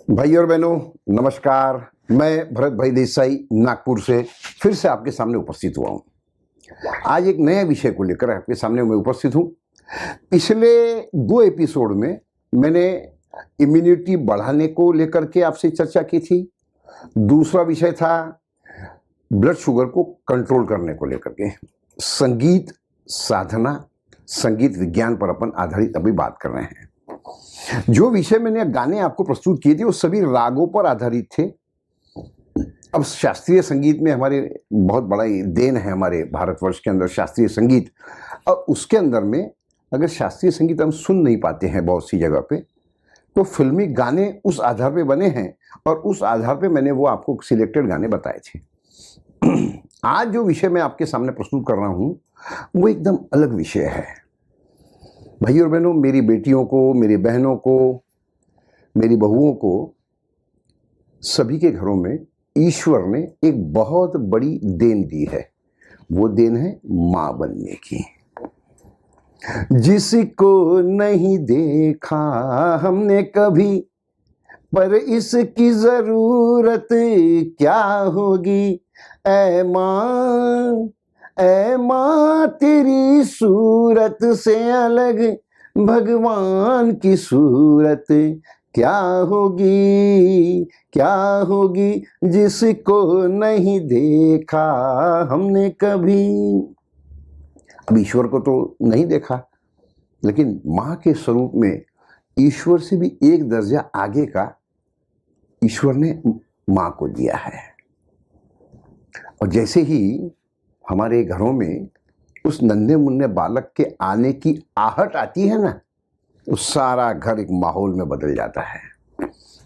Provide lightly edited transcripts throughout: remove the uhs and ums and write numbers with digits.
भाई और बहनों, नमस्कार। मैं भरत भाई देसाई नागपुर से फिर से आपके सामने उपस्थित हुआ हूँ। आज एक नए विषय को लेकर आपके सामने मैं उपस्थित हूँ। पिछले 2 एपिसोड में मैंने इम्यूनिटी बढ़ाने को लेकर के आपसे चर्चा की थी। दूसरा विषय था ब्लड शुगर को कंट्रोल करने को लेकर के। संगीत साधना, संगीत विज्ञान पर अपन आधारित अभी बात कर रहे हैं। जो विषय मैंने गाने आपको प्रस्तुत किए थे वो सभी रागों पर आधारित थे। अब शास्त्रीय संगीत में हमारे बहुत बड़ा देन है, हमारे भारतवर्ष के अंदर शास्त्रीय संगीत। और उसके अंदर में अगर शास्त्रीय संगीत हम सुन नहीं पाते हैं बहुत सी जगह पे, तो फिल्मी गाने उस आधार पे बने हैं और उस आधार पे मैंने वो आपको सिलेक्टेड गाने बताए थे। आज जो विषय मैं आपके सामने प्रस्तुत कर रहा हूँ वो एकदम अलग विषय है। भाई और बहनों, मेरी बेटियों को, मेरी बहनों को, मेरी बहुओं को, सभी के घरों में ईश्वर ने एक बहुत बड़ी देन दी है। वो देन है माँ बनने की। जिसको नहीं देखा हमने कभी, पर इसकी जरूरत क्या होगी। ऐ माँ तेरी सूरत से अलग भगवान की सूरत क्या होगी, क्या होगी। जिसको नहीं देखा हमने कभी। अब ईश्वर को तो नहीं देखा, लेकिन माँ के स्वरूप में ईश्वर से भी एक दर्जा आगे का ईश्वर ने माँ को दिया है। और जैसे ही हमारे घरों में उस नन्हे मुन्ने बालक के आने की आहट आती है ना, तो सारा घर एक माहौल में बदल जाता है।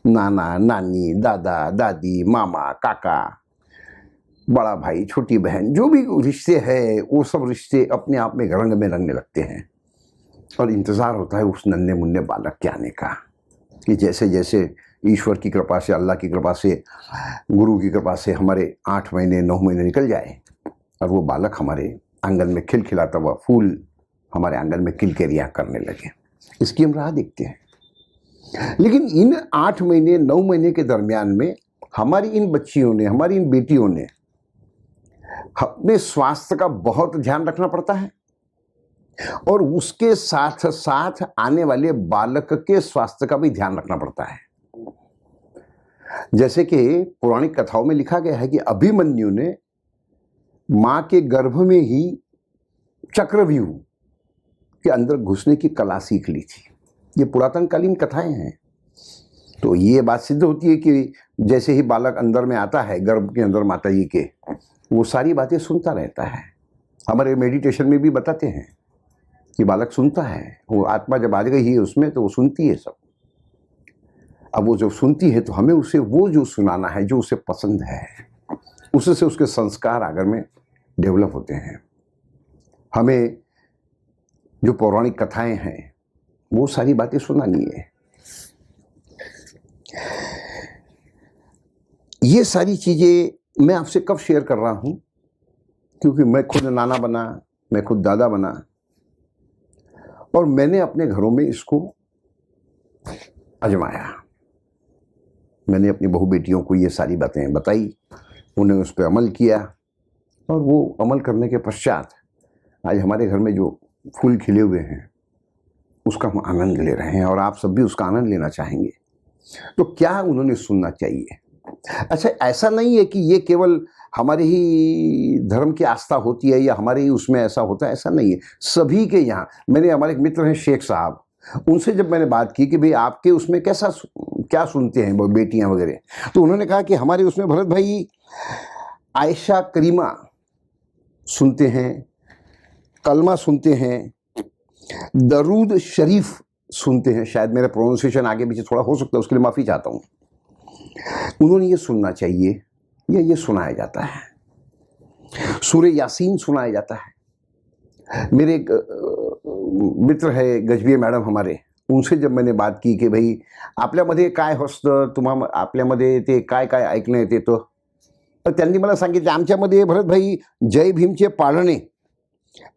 नाना नानी, दादा दादी, मामा काका, बड़ा भाई, छोटी बहन, जो भी रिश्ते हैं वो सब रिश्ते अपने आप में रंग में रंगने लगते हैं। और इंतज़ार होता है उस नन्हे मुन्ने बालक के आने का, कि जैसे जैसे ईश्वर की कृपा से, अल्लाह की कृपा से, गुरु की कृपा से हमारे 8 महीने 9 महीने निकल जाए और वो बालक हमारे आंगन में खिलखिलाता हुआ फूल हमारे आंगन में किलकेरियाँ करने लगे। इसकी हम राह देखते हैं। लेकिन इन 8 महीने 9 महीने के दरमियान में हमारी इन बच्चियों ने, हमारी इन बेटियों ने अपने स्वास्थ्य का बहुत ध्यान रखना पड़ता है और उसके साथ साथ आने वाले बालक के स्वास्थ्य का भी ध्यान रखना पड़ता है। जैसे कि पौराणिक कथाओं में लिखा गया है कि अभिमन्यु ने मां के गर्भ में ही चक्रव्यूह के अंदर घुसने की कला सीख ली थी। ये पुरातनकालीन कथाएं हैं। तो ये बात सिद्ध होती है कि जैसे ही बालक अंदर में आता है, गर्भ के अंदर माता जी के, वो सारी बातें सुनता रहता है। हमारे मेडिटेशन में भी बताते हैं कि बालक सुनता है। वो आत्मा जब आ गई है उसमें तो वो सुनती है सब। अब वो जब सुनती है तो हमें उसे वो जो सुनाना है, जो उसे पसंद है, उससे उसके संस्कार आगे में डेवलप होते हैं। हमें जो पौराणिक कथाएं हैं वो सारी बातें सुनानी है। ये सारी चीजें मैं आपसे कब शेयर कर रहा हूं, क्योंकि मैं खुद नाना बना, मैं खुद दादा बना और मैंने अपने घरों में इसको आजमाया। मैंने अपनी बहू बेटियों को ये सारी बातें बताई, उन्हें उस पर अमल किया और वो अमल करने के पश्चात आज हमारे घर में जो फूल खिले हुए हैं उसका हम आनंद ले रहे हैं और आप सब भी उसका आनंद लेना चाहेंगे। तो क्या उन्होंने सुनना चाहिए? अच्छा, ऐसा नहीं है कि ये केवल हमारे ही धर्म की आस्था होती है या हमारे ही उसमें ऐसा होता है, ऐसा नहीं है। सभी के यहाँ, मैंने, हमारे एक मित्र हैं शेख साहब, उनसे जब मैंने बात की कि भाई आपके उसमें कैसा क्या सुनते हैं वो बेटियां वगैरह, तो उन्होंने कहा कि हमारे उसमें भरत भाई आयशा करीमा सुनते हैं, कलमा सुनते हैं, दरूद शरीफ सुनते हैं। शायद मेरा प्रोनाउंसिएशन आगे पीछे थोड़ा हो सकता है, उसके लिए माफ़ी चाहता हूँ। उन्होंने ये सुनना चाहिए या ये सुनाया जाता है। सूरे यासीन सुनाया जाता है। मेरे एक मित्र है गजबीये मॅडम हमारे, उनसे जब मैंने बात की कि भाई आपल्यामध्ये काय असतं, आपल्यामध्ये ते काय काय ऐकणं येते, तर त्यांनी मला सांगितलं आमच्यामध्ये भरत भाई जय भीमचे पाळणे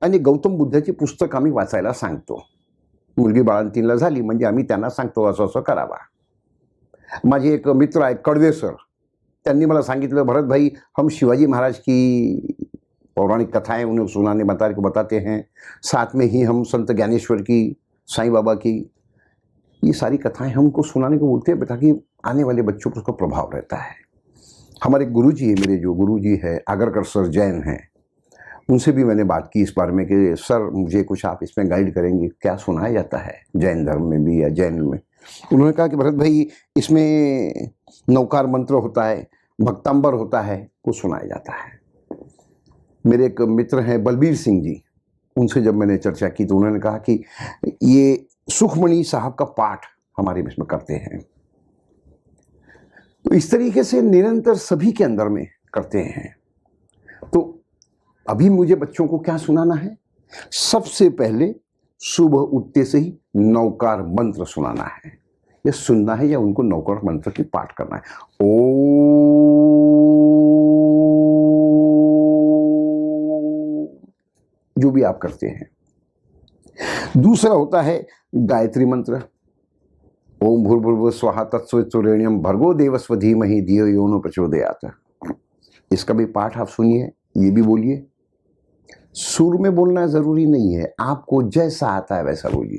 आणि गौतम बुद्धाची पुस्तक आम्ही वाचायला सांगतो। मुलगी बाळंतीणला झाली म्हणजे आम्ही त्यांना सांगतो असं असं करावा। माझे एक मित्र आहेत कडवे सर, त्यांनी मला सांगितलं, भरत भाई हम शिवाजी महाराज की पौराणिक कथाएं उन्हें सुनाने बताते हैं, साथ में ही हम संत ज्ञानेश्वर की, साईं बाबा की, ये सारी कथाएं हमको सुनाने को बोलते हैं ताकि आने वाले बच्चों पर उसका प्रभाव रहता है। हमारे गुरुजी है, मेरे जो गुरुजी है आगरकर सर जैन हैं, उनसे भी मैंने बात की इस बारे में कि सर मुझे कुछ आप इसमें गाइड करेंगे, क्या सुनाया जाता है जैन धर्म में भी या जैन में। उन्होंने कहा कि भरत भाई इसमें नौकार मंत्र होता है, भक्तांबर होता है, वो सुनाया जाता है। मेरे एक मित्र हैं बलबीर सिंह जी, उनसे जब मैंने चर्चा की तो उन्होंने कहा कि ये सुखमणि साहब का पाठ हमारे इसमें करते हैं। तो इस तरीके से निरंतर सभी के अंदर में करते हैं। तो अभी मुझे बच्चों को क्या सुनाना है? सबसे पहले सुबह उठते से ही नौकार मंत्र सुनाना है, या सुनना है, या उनको नौकार मंत्र की पाठ करना है। जो भी आप करते हैं। दूसरा होता है गायत्री मंत्र, ओम भूर्भुवः स्वः तत्सवितुर्वरेण्यं भर्गो देवस्य धीमहि धियो यो न प्रचोदयात्। इसका भी पाठ आप सुनिए, ये भी बोलिए। सुर में बोलना जरूरी नहीं है, आपको जैसा आता है वैसा बोलिए।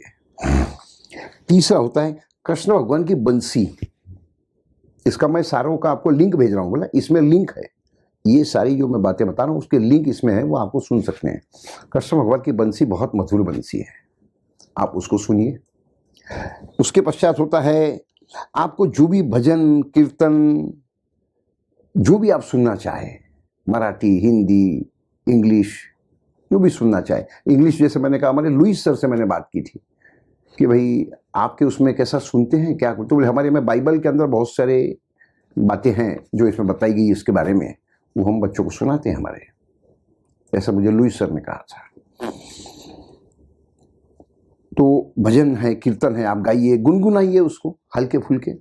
तीसरा होता है कृष्ण भगवान की बंसी। इसका मैं सारों का आपको लिंक भेज रहा हूं, बोला इसमें लिंक है, ये सारी जो मैं बातें बता रहा हूं उसके लिंक इसमें है, वो आपको सुन सकते हैं। कृष्ण भगवान की बंसी बहुत मधुर बंसी है, आप उसको सुनिए। उसके पश्चात होता है आपको जो भी भजन कीर्तन जो भी आप सुनना चाहें, मराठी, हिंदी, इंग्लिश, जो भी सुनना चाहे। इंग्लिश जैसे मैंने कहा, हमारे लुइस सर से मैंने बात की थी कि भाई आपके उसमें कैसा सुनते हैं, क्या करते? तो बोले हमारे में बाइबल के अंदर बहुत सारे बातें हैं जो इसमें बताई गई इसके बारे में, वो हम बच्चों को सुनाते हैं हमारे। ऐसा मुझे लुइस सर ने कहा था। तो भजन है, कीर्तन है, आप गाइए, गुनगुनाइए उसको हल्के फुल्के।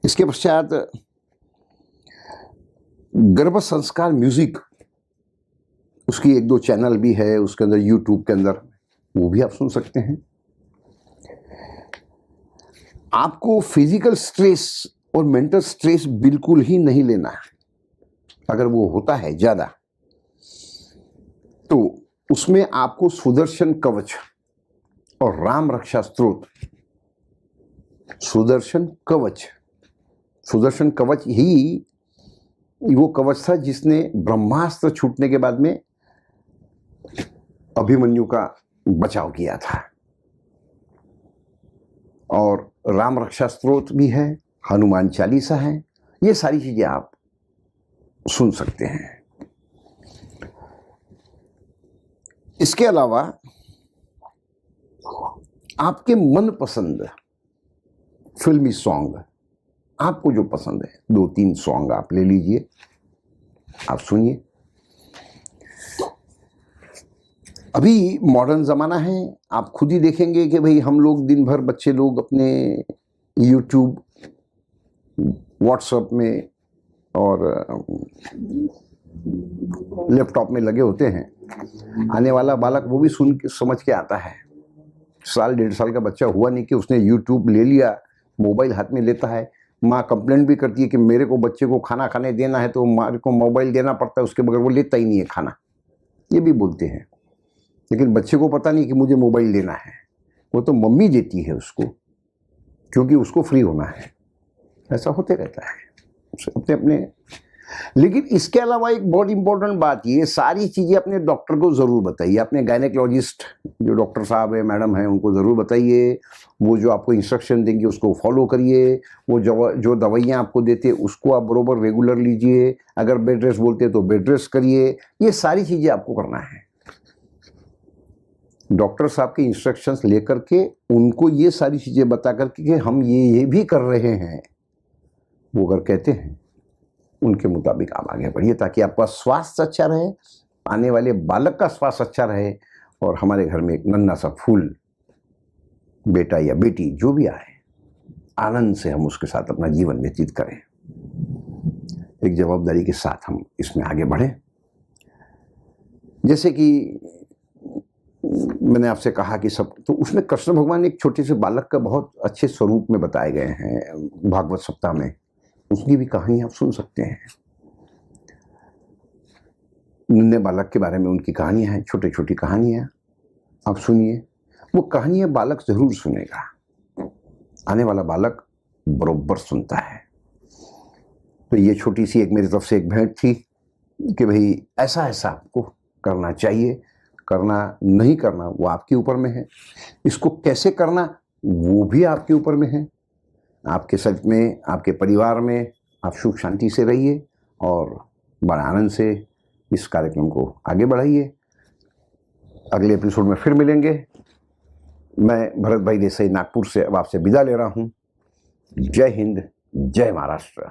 इसके पश्चात गर्भ संस्कार म्यूजिक, उसकी 1-2 चैनल भी है उसके अंदर, यूट्यूब के अंदर, वो भी आप सुन सकते हैं। आपको फिजिकल स्ट्रेस और मेंटल स्ट्रेस बिल्कुल ही नहीं लेना है। अगर वो होता है ज्यादा तो उसमें आपको सुदर्शन कवच और राम रक्षा स्तोत्र, सुदर्शन कवच ही वो कवच था जिसने ब्रह्मास्त्र छूटने के बाद में अभिमन्यु का बचाव किया था। और राम रक्षा स्तोत्र भी है, हनुमान चालीसा है, ये सारी चीजें आप सुन सकते हैं। इसके अलावा आपके मनपसंद फिल्मी सॉन्ग, आपको जो पसंद है 2-3 सॉन्ग आप ले लीजिए, आप सुनिए। अभी मॉडर्न ज़माना है, आप खुद ही देखेंगे कि भाई हम लोग दिन भर, बच्चे लोग अपने यूट्यूब, व्हाट्सएप में और लैपटॉप में लगे होते हैं। आने वाला बालक वो भी सुन के समझ के आता है। 1-1.5 साल का बच्चा हुआ नहीं कि उसने यूट्यूब ले लिया, मोबाइल हाथ में लेता है। माँ कंप्लेंट भी करती है कि मेरे को बच्चे को खाना खाने देना है तो माँ को मोबाइल देना पड़ता है, उसके बगैर वो लेता ही नहीं है खाना, ये भी बोलते हैं। लेकिन बच्चे को पता नहीं कि मुझे मोबाइल लेना है, वो तो मम्मी देती है उसको, क्योंकि उसको फ्री होना है। ऐसा होते रहता है अपने अपने। लेकिन इसके अलावा एक बहुत इंपॉर्टेंट बात, ये सारी चीज़ें अपने डॉक्टर को ज़रूर बताइए। अपने गायनेकोलॉजिस्ट जो डॉक्टर साहब है, मैडम है, उनको ज़रूर बताइए। वो जो आपको इंस्ट्रक्शन देंगे उसको फॉलो करिए। वो जो दवाइयाँ आपको देते हैं उसको आप बरोबर रेगुलर लीजिए। अगर बेड रेस्ट बोलते हैं तो बेड रेस्ट करिए। ये सारी चीज़ें आपको करना है। डॉक्टर साहब के इंस्ट्रक्शंस लेकर के उनको ये सारी चीज़ें बता करके कि हम ये भी कर रहे हैं, वो अगर कहते हैं उनके मुताबिक आप आगे बढ़िए, ताकि आपका स्वास्थ्य अच्छा रहे, आने वाले बालक का स्वास्थ्य अच्छा रहे, और हमारे घर में एक नन्हा सा फूल बेटा या बेटी जो भी आए, आनंद से हम उसके साथ अपना जीवन व्यतीत करें। एक जवाबदारी के साथ हम इसमें आगे बढ़ें। जैसे कि मैंने आपसे कहा कि सब, तो उसमें कृष्ण भगवान एक छोटे से बालक का बहुत अच्छे स्वरूप में बताए गए हैं भागवत सप्ताह में। उसकी भी कहानी आप सुन सकते हैं। नन्हे बालक के बारे में उनकी कहानियां हैं, छोटी छोटी कहानियां, आप सुनिए। वो कहानियां बालक जरूर सुनेगा, आने वाला बालक बरोबर सुनता है। तो ये छोटी सी एक मेरी तरफ से एक भेंट थी कि भाई ऐसा ऐसा आपको करना चाहिए, करना नहीं करना वो आपके ऊपर में है, इसको कैसे करना वो भी आपके ऊपर में है। आपके सच में, आपके परिवार में आप सुख शांति से रहिए और बड़े आनंद से इस कार्यक्रम को आगे बढ़ाइए। अगले एपिसोड में फिर मिलेंगे। मैं भरत भाई देसाई नागपुर से अब आपसे विदा ले रहा हूँ। जय हिंद, जय महाराष्ट्र।